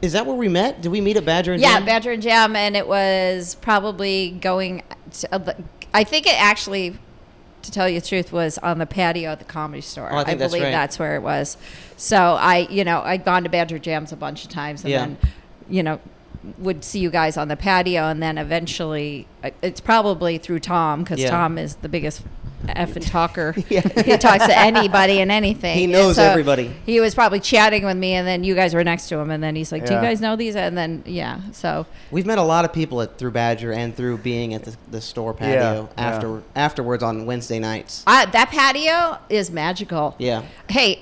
Is that where we met? Did we meet at Badger and Yeah, Jam? Badger and Jam, and it was probably going to, I think it actually, to tell you the truth, was on the patio at the Comedy Store. Oh, I think that's believe right. that's where it was. So I'd gone to Badger Jams a bunch of times, and then, would see you guys on the patio, and then eventually, it's probably through Tom, because Tom is the biggest effing talker. He talks to anybody and anything. He knows everybody. He was probably chatting with me, and then you guys were next to him, and then he's like, "Do you guys know these?" And then so we've met a lot of people through Badger and through being at the store patio afterwards on Wednesday nights. That patio is magical. Yeah. Hey,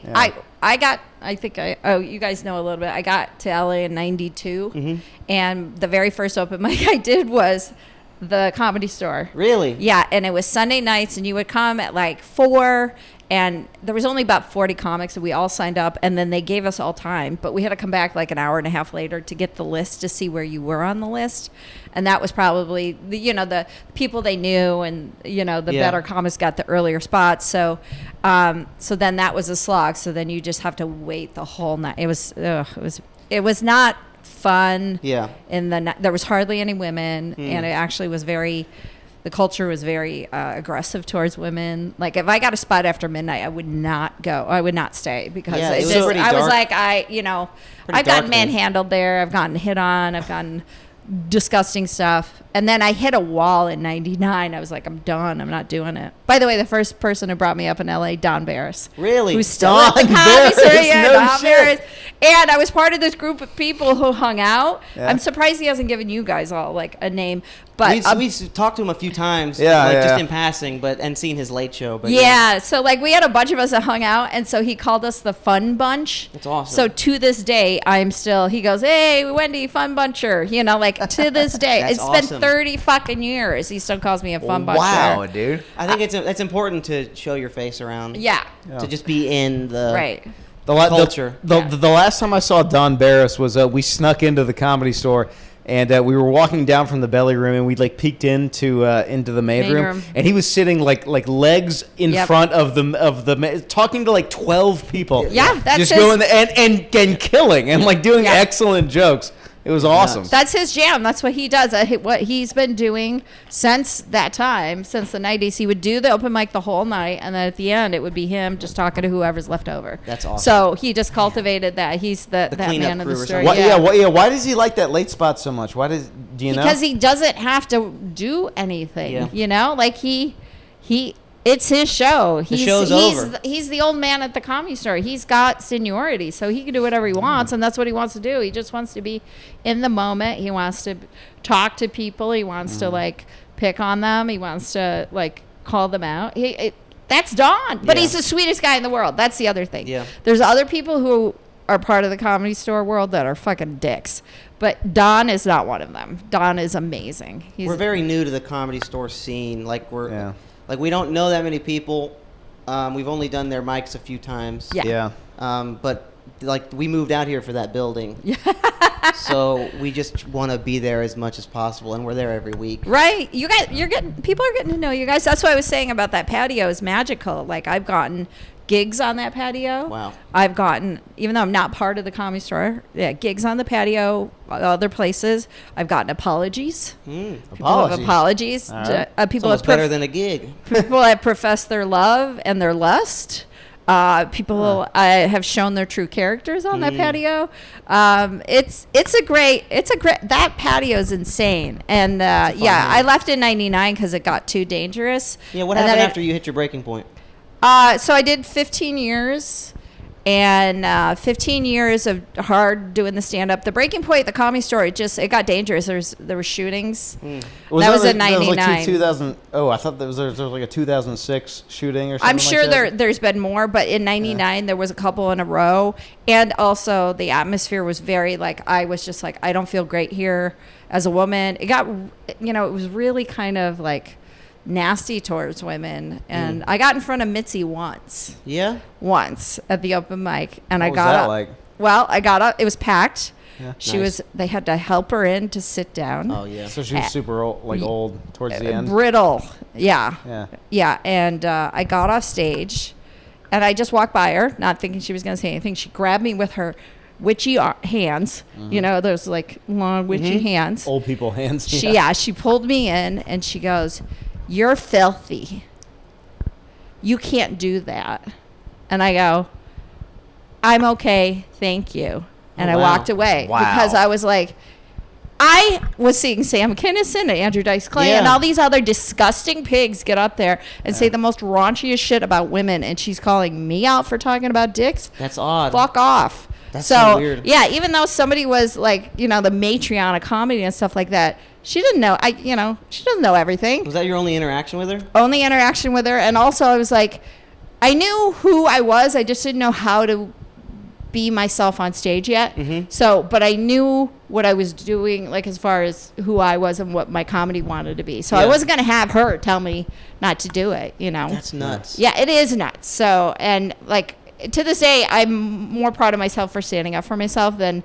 you guys know a little bit. I got to LA in '92, and the very first open mic I did was the Comedy Store. Really? Yeah, and it was Sunday nights, and you would come at like 4, and there was only about 40 comics, and we all signed up, and then they gave us all time, but we had to come back like an hour and a half later to get the list to see where you were on the list, and that was probably the people they knew, and the better comics got the earlier spots. So then that was a slog. So then you just have to wait the whole night. It was not fun. Yeah. There was hardly any women, and it actually was the culture was very aggressive towards women. Like if I got a spot after midnight, I would not go. I would not stay because it was pretty I was dark. like I've gotten manhandled there. I've gotten hit on. I've gotten disgusting stuff. And then I hit a wall in '99. I was like, I'm done. I'm not doing it. By the way, the first person who brought me up in LA, Don Barris. Really? Who's still at the Comedy Barris? Store. Yeah, No Don shit. Barris. And I was part of this group of people who hung out. Yeah. I'm surprised he hasn't given you guys all like a name. But we've talked to him a few times, Yeah, just yeah. in passing, and seen his late show. But so like we had a bunch of us that hung out, and so he called us the Fun Bunch. That's awesome. So to this day, he goes, "Hey, Wendy, Fun Buncher," like to this day. That's It's been awesome. 30 fucking years. He still calls me a Fun Buncher. Wow, dude. I think it's important to show your face around. Yeah. To just be in the Right. culture. The last time I saw Don Barris was we snuck into the Comedy Store, and we were walking down from the belly room, and we like peeked into the main room, and he was sitting like legs in front of the talking to like 12 people. Yeah, that's just his- going and killing and like doing excellent jokes. It was awesome. That's his jam. That's what he does. What he's been doing since that time, since the 90s. He would do the open mic the whole night, and then at the end, it would be him just talking to whoever's left over. That's awesome. So he just cultivated that. He's that cleanup man of the crew or story. something. Why does he like that late spot so much? Do you know? Because he doesn't have to do anything. Yeah. Like it's his show. show's over. He's the old man at the Comedy Store. He's got seniority, so he can do whatever he wants, and that's what he wants to do. He just wants to be in the moment. He wants to talk to people. He wants to like pick on them. He wants to like call them out. That's Don, but he's the sweetest guy in the world. That's the other thing. Yeah. There's other people who are part of the Comedy Store world that are fucking dicks, but Don is not one of them. Don is amazing. We're very new to the Comedy Store scene. Like we don't know that many people. We've only done their mics a few times. Yeah. But like we moved out here for that building. So we just want to be there as much as possible, and we're there every week. Right. You guys, people are getting to know you guys. That's what I was saying about that patio is magical. Like I've gotten gigs on that patio. Wow. I've gotten, even though I'm not part of the Comedy Store, gigs on the patio, other places. I've gotten apologies. People have apologies. People It's have better than a gig. people have professed their love and their lust. People have shown their true characters on that patio. It's a great that patio is insane. And I left in '99 because it got too dangerous. Yeah, what And happened then after you hit your breaking point? So I did 15 years. And 15 years of hard doing the stand-up. The breaking point at the Comedy Store, it got dangerous. There were shootings. That was in '99. Like 2000. Oh, I thought there was like a 2006 shooting or something. I'm sure like that. there's been more, but in '99 there was a couple in a row, and also the atmosphere was very like I was just like I don't feel great here as a woman. It got it was really kind of like nasty towards women, and I got in front of Mitzi once at the open mic, and What I was got that up. like? Well, I got up. It was packed. Yeah. She Nice. they had to help her in to sit down. Oh yeah. So she was super old towards the end. Brittle. Yeah. Yeah. Yeah. And I got off stage, and I just walked by her, not thinking she was going to say anything. She grabbed me with her witchy hands, you know, those like long witchy hands. Old people hands. She pulled me in and she goes, "You're filthy. You can't do that." And I go, "I'm okay, thank you." And I walked away because I was like, I was seeing Sam Kinison and Andrew Dice Clay and all these other disgusting pigs get up there and say the most raunchiest shit about women, and she's calling me out for talking about dicks. That's odd. Fuck off. That's so weird. Yeah, even though somebody was like, you know, the Matreon of comedy and stuff like that, she didn't know. She doesn't know everything. Was that your only interaction with her? Only interaction with her, and also I was like, I knew who I was. I just didn't know how to be myself on stage yet. So, but I knew what I was doing, like as far as who I was and what my comedy wanted to be. So I wasn't going to have her tell me not to do it, you know. That's nuts. Yeah, it is nuts. So, and like to this day, I'm more proud of myself for standing up for myself than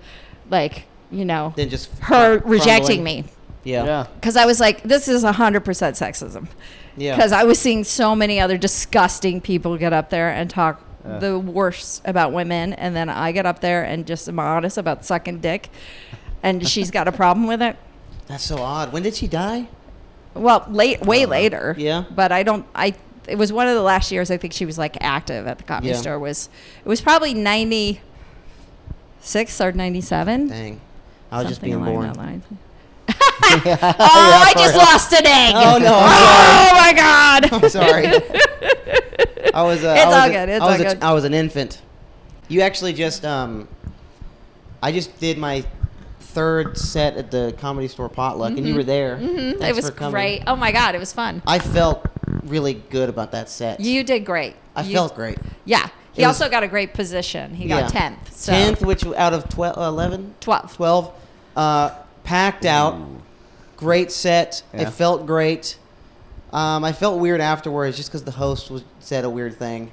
like, you know, Than just her rejecting crumbling. me. Yeah. Because I was like, this is 100% sexism. Yeah. Because I was seeing so many other disgusting people get up there and talk the worst about women, and then I get up there and just am honest about sucking dick, and she's got a problem with it. That's so odd. When did she die? Well, way later. Yeah. But it was one of the last years I think she was like active at the Comedy Store. It was probably 96 or 97. Dang. I was just Something being along born. that line. I just lost an egg. Oh, no. Oh, my God. I'm sorry. I was. It's all good. It's all good. I was an infant. You actually just. I just did my third set at the Comedy Store potluck, and you were there. It was great. Oh my God, it was fun. I felt really good about that set. You did great. I felt great. Yeah. He It was- also got a great position. He got 10th. So 10th, which out of 11? 12. 12. Packed out. Great set. Yeah. It felt great. I felt weird afterwards just because the host said a weird thing.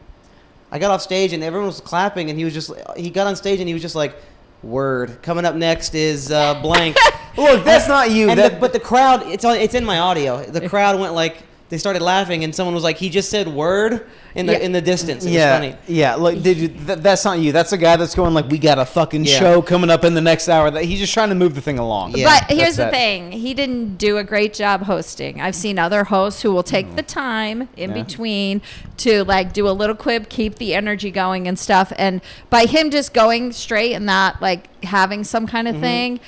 I got off stage and everyone was clapping, and he got on stage and he was just like, "Word. Coming up next is blank." Look, that's not you. And but the crowd, it's in my audio. The crowd went like, they started laughing, and someone was like, "He just said word" in the distance. It was funny. Yeah. Look, that's not you. That's a guy that's going like, we got a fucking Yeah. show coming up in the next hour. That he's just trying to move the thing along. Yeah. But here's the That's it. thing. He didn't do a great job hosting. I've seen other hosts who will take the time in between to like do a little quib, keep the energy going and stuff. And by him just going straight and not like having some kind of thing,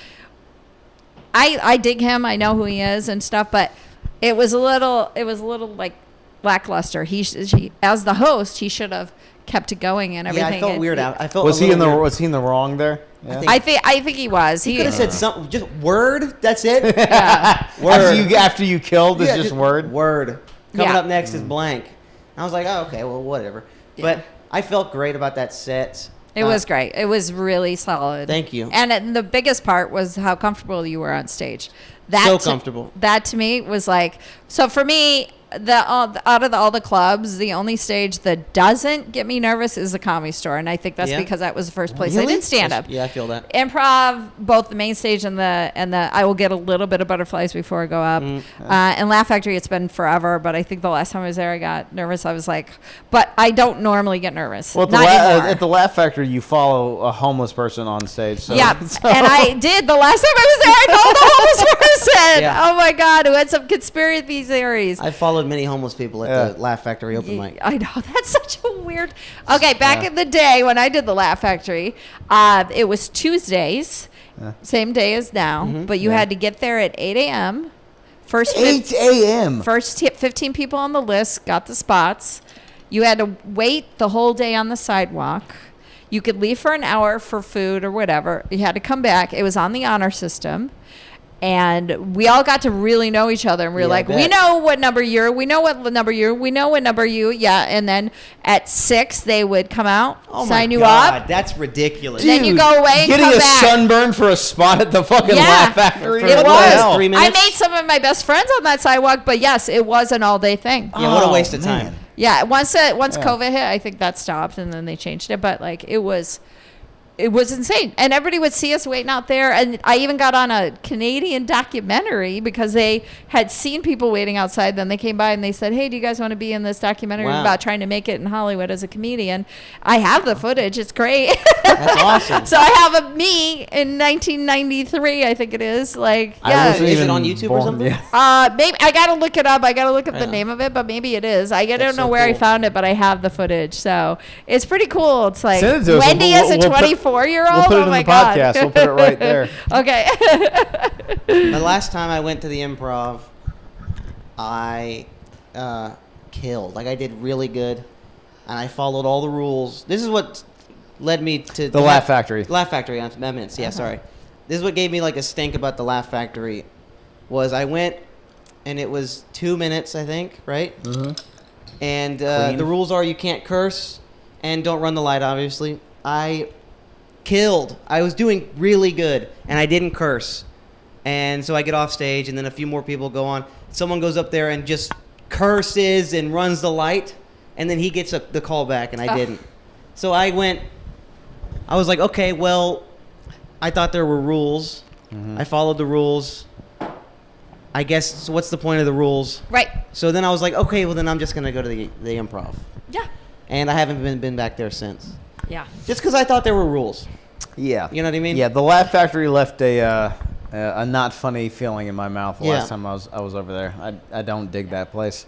I dig him. I know who he is and stuff, but it was a little like lackluster. He as the host, he should have kept it going and everything. Yeah, I felt weird out. I felt Was a he in little the weird. Was he in the wrong there? Yeah. I think he was. He could have said something. Just word. That's it. Word. After you killed, it's Yeah, just word. Word. Coming Yeah. up next is blank. I was like, oh, okay, well, whatever. But I felt great about that set. It was great. It was really solid. Thank you. And the biggest part was how comfortable you were on stage. So comfortable. That to me was like, so for me, out of all the clubs, the only stage that doesn't get me nervous is the Comedy Store, and I think that's Yeah. because that was the first place I Really? did stand up. Yeah, I feel that. Improv, both the main stage and the I will get a little bit of butterflies before I go up. And Laugh Factory, it's been forever, but I think the last time I was there, I got nervous. I was like, but I don't normally get nervous. Well, Not anymore. at the Laugh Factory, you follow a homeless person on stage. So, Yeah, so- and I did the last time I was there. I called the homeless person. Yeah. Oh my God, who had some conspiracy theories. I followed many homeless people at the Laugh Factory open mic. I know, that's such a weird. Okay, back in the day when I did the Laugh Factory, it was Tuesdays, same day as now, but you had to get there at 8 a.m. First 8 a.m. First 15 people on the list got the spots. You had to wait the whole day on the sidewalk. You could leave for an hour for food or whatever. You had to come back. It was on the honor system. And we all got to really know each other. And we were Yeah, I like, bet. we know what number you're. We know what number you're. We know what number you. Yeah. And then at 6, they would come out, Oh my sign you God, up. that's ridiculous. Then you go away and Getting come a back. sunburn for a spot at the fucking Yeah. Laugh Factory. For It what What the the was. hell? 3 I minutes? made some of my best friends on that sidewalk, but yes, it was an all day thing. Yeah, what a Oh, waste of man. time. Yeah, once COVID hit, I think that stopped, and then they changed it. But like, it was it was insane. And everybody would see us waiting out there. And I even got on a Canadian documentary because they had seen people waiting outside. Then they came by and they said, hey, do you guys want to be in this documentary about trying to make it in Hollywood as a comedian? I have the footage. It's great. That's awesome. So I have me in 1993, I think it is. Like, yeah. Is it on YouTube or something? Yeah. Maybe I got to look it up. I got to look up the name of it, but maybe it is. I don't know where I found it, but I have the footage. So it's pretty cool. It's like Wendy as a 24-year-old. We'll put it in the God. podcast. We'll put it right there. Okay. The last time I went to the Improv, I killed. Like, I did really good, and I followed all the rules. This is what led me to the Laugh Factory. Laugh Factory on Minutes. Yeah, sorry. This is what gave me like a stink about the Laugh Factory. Was I went, and it was 2 minutes, I think, right? Mm-hmm. And the rules are you can't curse and don't run the light, obviously. I killed. I was doing really good, and I didn't curse. And so I get off stage, and then a few more people go on. Someone goes up there and just curses and runs the light, and then he gets the call back, and I didn't. So I was like, okay, well, I thought there were rules. Mm-hmm. I followed the rules. I guess, so what's the point of the rules? Right. So then I was like, okay, well, then I'm just going to go to the Improv. Yeah. And I haven't been back there since. Yeah. Just because I thought there were rules. Yeah. You know what I mean? Yeah, the Laugh Factory left a not funny feeling in my mouth the last time I was over there. I don't dig that place.